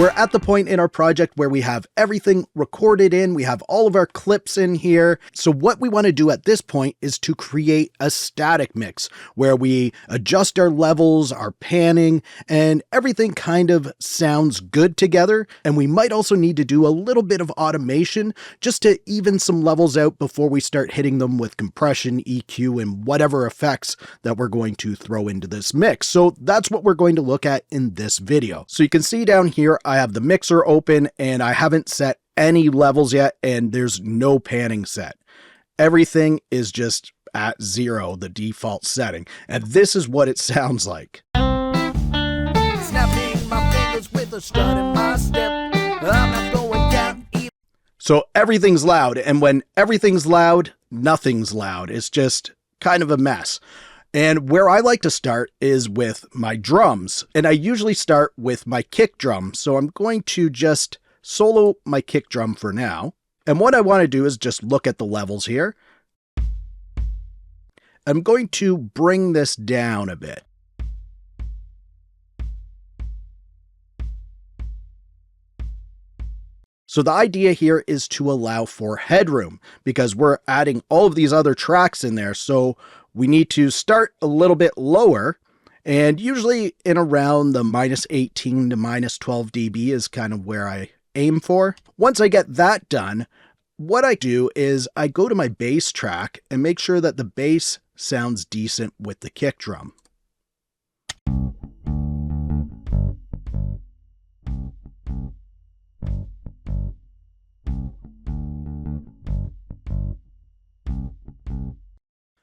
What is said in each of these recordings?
we're at the point in our project where we have everything recorded in, we have all of our clips in here. So what we want to do at this point is to create a static mix where we adjust our levels, our panning, and everything kind of sounds good together. And we might also need to do a little bit of automation just to even some levels out before we start hitting them with compression, EQ, and whatever effects that we're going to throw into this mix. So that's what we're going to look at in this video. So you can see down here, I have the mixer open and I haven't set any levels yet, and there's no panning set. Everything is just at 0, the default setting. And this is what it sounds like. Snapping my fingers with a strut in my step. I'm not going down. So everything's loud, and when everything's loud, nothing's loud. It's just kind of a mess. And where I like to start is with my drums. And I usually start with my kick drum. So I'm going to just solo my kick drum for now. And what I want to do is just look at the levels here. I'm going to bring this down a bit. So the idea here is to allow for headroom because we're adding all of these other tracks in there. So we need to start a little bit lower, and usually in around the -18 to -12 dB is kind of where I aim for. Once I get that done, what I do is I go to my bass track and make sure that the bass sounds decent with the kick drum.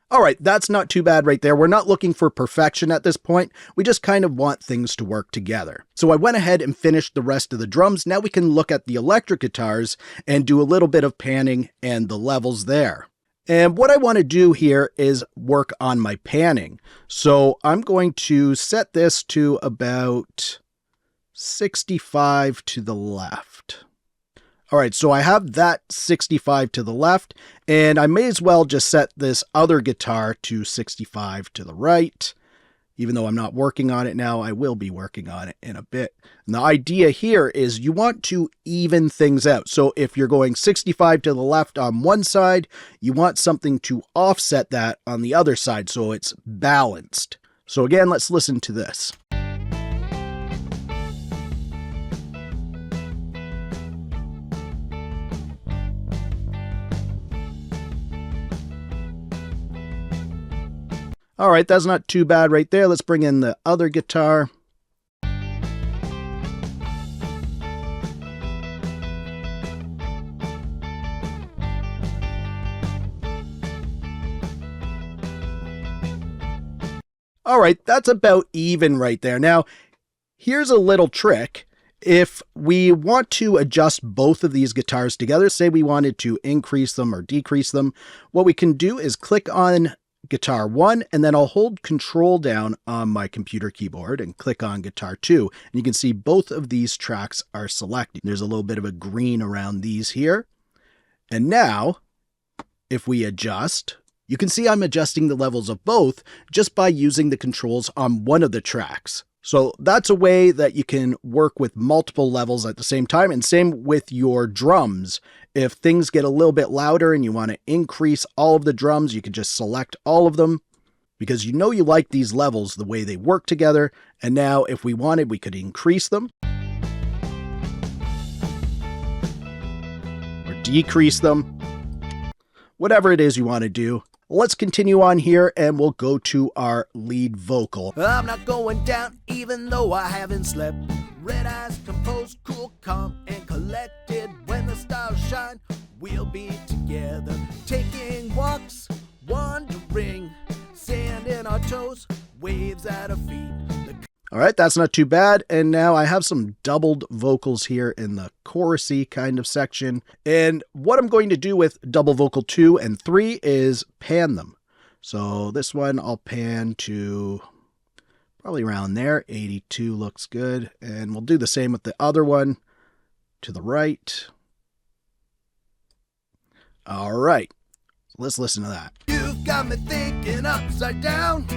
All right, that's not too bad right there. We're not looking for perfection at this point. We just kind of want things to work together. So I went ahead and finished the rest of the drums. Now we can look at the electric guitars and do a little bit of panning and the levels there. And what I want to do here is work on my panning. So I'm going to set this to about 65 to the left. All right, so I have that 65 to the left, and I may as well just set this other guitar to 65 to the right. Even though I'm not working on it now, I will be working on it in a bit. And the idea here is you want to even things out. So if you're going 65 to the left on one side, you want something to offset that on the other side so it's balanced. So again, let's listen to this. All right, that's not too bad right there. Let's bring in the other guitar. All right, that's about even right there. Now, here's a little trick. If we want to adjust both of these guitars together, say we wanted to increase them or decrease them, what we can do is click on guitar 1, and then I'll hold control down on my computer keyboard and click on guitar 2. And you can see both of these tracks are selected. There's a little bit of a green around these here. And now, if we adjust, you can see I'm adjusting the levels of both just by using the controls on one of the tracks. So that's a way that you can work with multiple levels at the same time, and same with your drums. If things get a little bit louder and you want to increase all of the drums, you can just select all of them because you know you like these levels, the way they work together. And now if we wanted, we could increase them or decrease them, whatever it is you want to do. Let's continue on here and we'll go to our lead vocal. I'm not going down even though I haven't slept. Red eyes composed, cool, calm, and collected. When the stars shine, we'll be together. Taking walks, wandering, sand in our toes, waves at our feet. All right, that's not too bad. And now I have some doubled vocals here in the chorusy kind of section. And what I'm going to do with double vocal 2 and 3 is pan them. So this one I'll pan to probably around there. 82 looks good. And we'll do the same with the other one to the right. All right, let's listen to that. You've got me thinking upside down,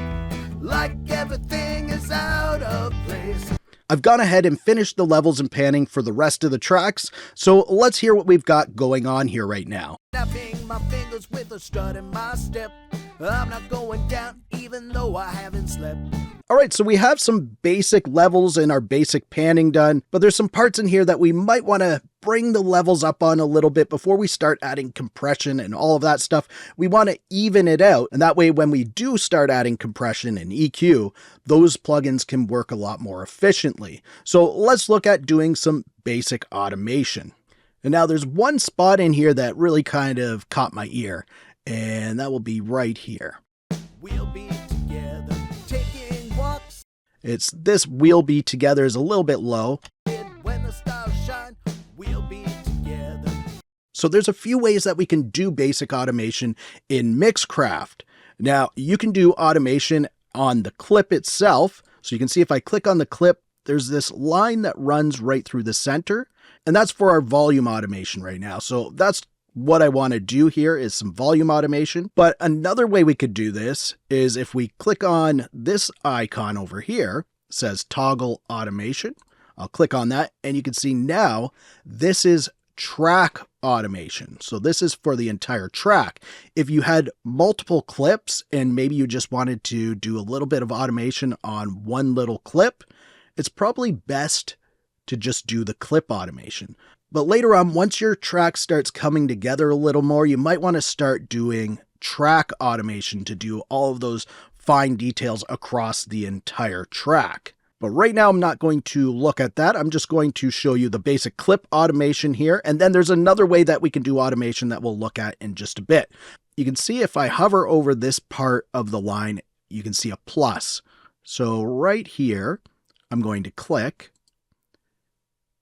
like everything is out of place. I've gone ahead and finished the levels and panning for the rest of the tracks, so let's hear what we've got going on here right now. Snapping my fingers with a strut in my step. I'm not going down even though I haven't slept. All right, so we have some basic levels and our basic panning done, but there's some parts in here that we might want to bring the levels up on a little bit before we start adding compression and all of that stuff. We want to even it out, and that way when we do start adding compression and EQ, those plugins can work a lot more efficiently. So let's look at doing some basic automation. And now there's one spot in here that really kind of caught my ear, and that will be right here. We'll be together taking walks. It's this "we'll be together" is a little bit low. When the stars shine, we'll be together. So there's a few ways that we can do basic automation in Mixcraft. Now you can do automation on the clip itself. So you can see if I click on the clip, there's this line that runs right through the center, and that's for our volume automation right now. So that's what I want to do here, is some volume automation. But another way we could do this is if we click on this icon over here, it says toggle automation. I'll click on that and you can see now this is track automation. So this is for the entire track. If you had multiple clips and maybe you just wanted to do a little bit of automation on one little clip, it's probably best to just do the clip automation. But later on, once your track starts coming together a little more, you might want to start doing track automation to do all of those fine details across the entire track. But right now, I'm not going to look at that. I'm just going to show you the basic clip automation here. And then there's another way that we can do automation that we'll look at in just a bit. You can see if I hover over this part of the line, you can see a plus. So right here, I'm going to click.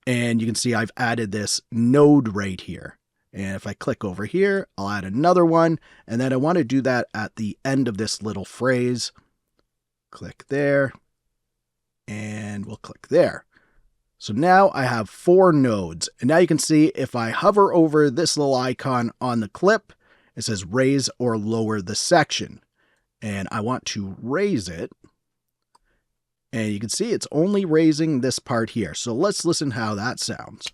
And you can see I've added this node right here. And if I click over here, I'll add another one. And then I want to do that at the end of this little phrase. Click there. And we'll click there. So now I have 4 nodes. And now you can see if I hover over this little icon on the clip, it says raise or lower the section. And I want to raise it. And you can see it's only raising this part here. So let's listen how that sounds.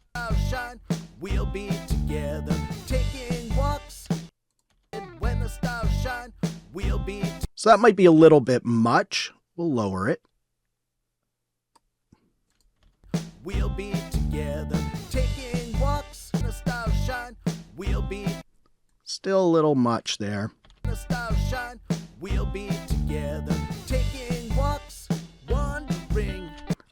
Shine, we'll be together taking walks. When the stars shine, we'll be. So that might be a little bit much. We'll lower it. We'll be together taking walks. When the stars shine, we'll be. Still a little much there. When the stars shine, we'll be together taking walks.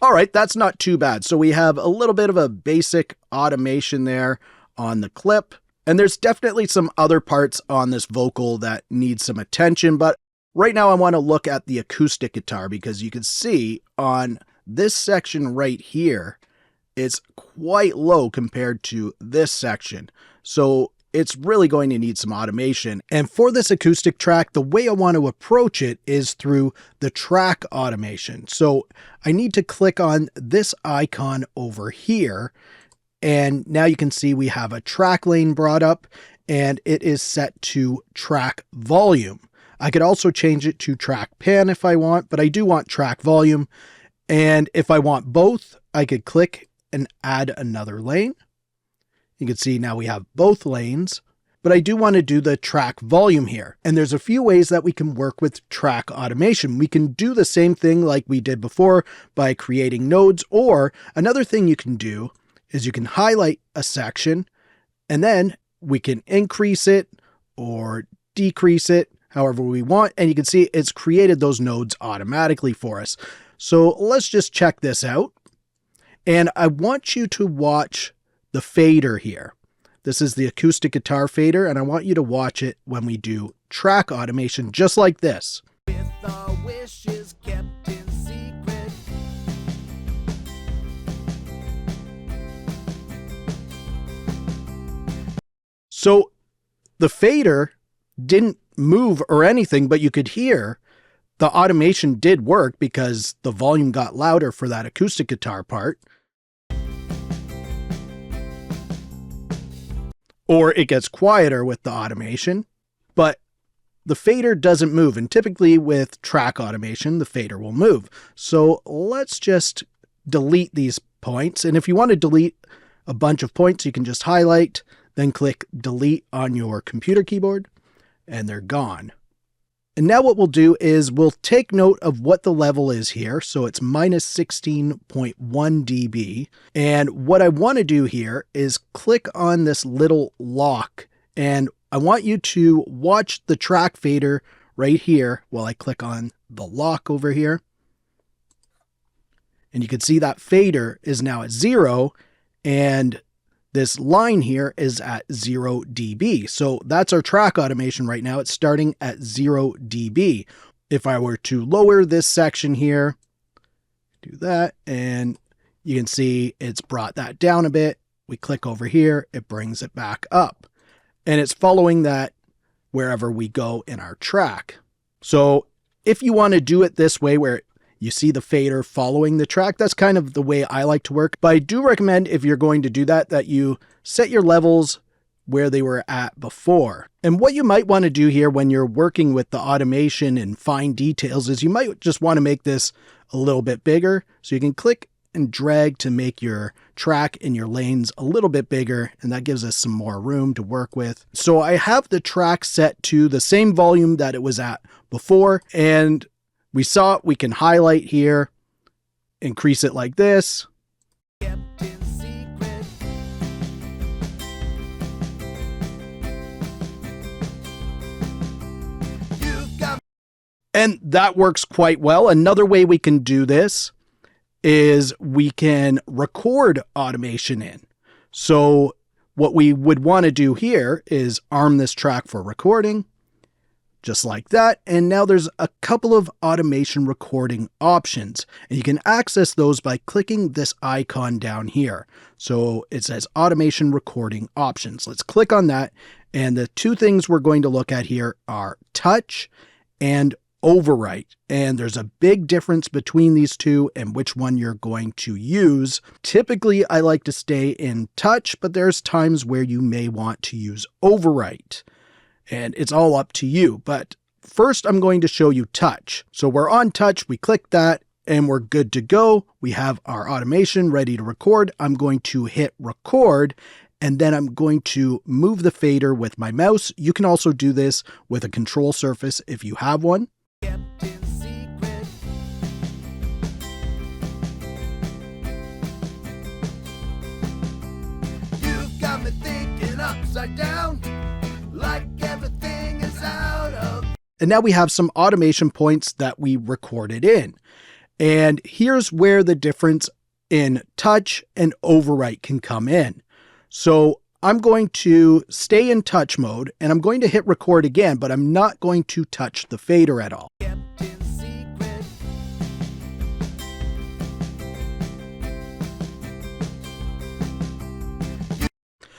All right, that's not too bad. So we have a little bit of a basic automation there on the clip. And there's definitely some other parts on this vocal that need some attention. But right now I want to look at the acoustic guitar because you can see on this section right here, it's quite low compared to this section. So it's really going to need some automation. And for this acoustic track, the way I want to approach it is through the track automation. So I need to click on this icon over here. And now you can see we have a track lane brought up and it is set to track volume. I could also change it to track pan if I want, but I do want track volume. And if I want both, I could click and add another lane. You can see now we have both lanes, but I do want to do the track volume here. And there's a few ways that we can work with track automation. We can do the same thing like we did before by creating nodes, or another thing you can do is you can highlight a section and then we can increase it or decrease it however we want. And you can see it's created those nodes automatically for us. So let's just check this out. And I want you to watch the fader here. This is the acoustic guitar fader, and I want you to watch it when we do track automation just like this. With our wishes kept in secret. So the fader didn't move or anything, but you could hear the automation did work because the volume got louder for that acoustic guitar part. Or it gets quieter with the automation, but the fader doesn't move. And typically with track automation, the fader will move. So let's just delete these points. And if you want to delete a bunch of points, you can just highlight, then click delete on your computer keyboard, and they're gone. And now what we'll do is we'll take note of what the level is here. So it's minus 16.1 dB. And what I want to do here is click on this little lock. And I want you to watch the track fader right here while I click on the lock over here. And you can see that fader is now at 0. And this line here is at 0 dB. So that's our track automation right now. It's starting at 0 dB. If I were to lower this section here, do that, and you can see it's brought that down a bit. We click over here, it brings it back up. And it's following that wherever we go in our track. So if you want to do it this way where you see the fader following the track, that's kind of the way I like to work. But I do recommend, if you're going to do that, that you set your levels where they were at before. And what you might want to do here when you're working with the automation and fine details is you might just want to make this a little bit bigger. So you can click and drag to make your track and your lanes a little bit bigger, and that gives us some more room to work with. So I have the track set to the same volume that it was at before, and we saw we can highlight here, increase it like this. And that works quite well. Another way we can do this is we can record automation in. So what we would want to do here is arm this track for recording, just like that. And now there's a couple of automation recording options, and you can access those by clicking this icon down here. So it says automation recording options. Let's click on that. And the two things we're going to look at here are touch and overwrite. And there's a big difference between these two and which one you're going to use. Typically, I like to stay in touch, but there's times where you may want to use overwrite. And it's all up to you. But first, I'm going to show you touch. So we're on touch. We click that and we're good to go. We have our automation ready to record. I'm going to hit record, and then I'm going to move the fader with my mouse. You can also do this with a control surface if you have one. You've got me thinking upside down, like everything is out of. And now we have some automation points that we recorded in. And here's where the difference in touch and overwrite can come in. So I'm going to stay in touch mode and I'm going to hit record again, but I'm not going to touch the fader at all.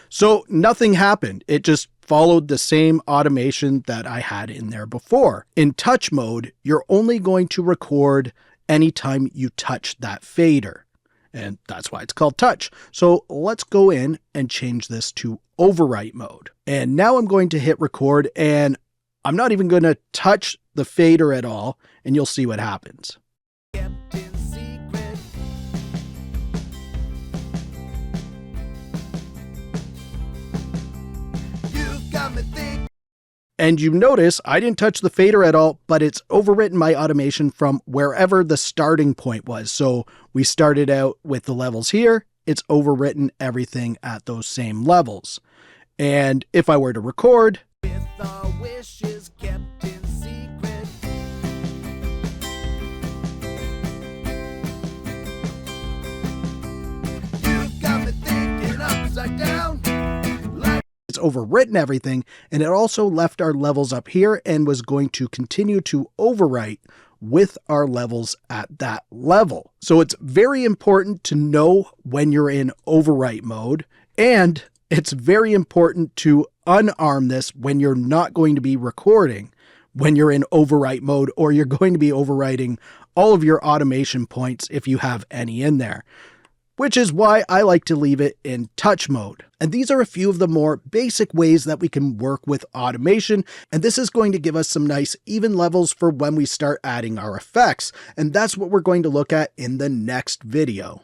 So nothing happened. It just followed the same automation that I had in there before. In touch mode, you're only going to record anytime you touch that fader. And that's why it's called touch. So let's go in and change this to overwrite mode. And now I'm going to hit record, and I'm not even going to touch the fader at all, and you'll see what happens. And you notice I didn't touch the fader at all, but it's overwritten my automation from wherever the starting point was. So we started out with the levels here. It's overwritten everything at those same levels. And if I were to record, with our wishes kept in secret, you've got me thinking upside down. It's overwritten everything, and it also left our levels up here and was going to continue to overwrite with our levels at that level. So it's very important to know when you're in overwrite mode, and it's very important to unarm this when you're not going to be recording, when you're in overwrite mode, or you're going to be overwriting all of your automation points if you have any in there. which is why I like to leave it in touch mode. And these are a few of the more basic ways that we can work with automation, and this is going to give us some nice even levels for when we start adding our effects, and that's what we're going to look at in the next video.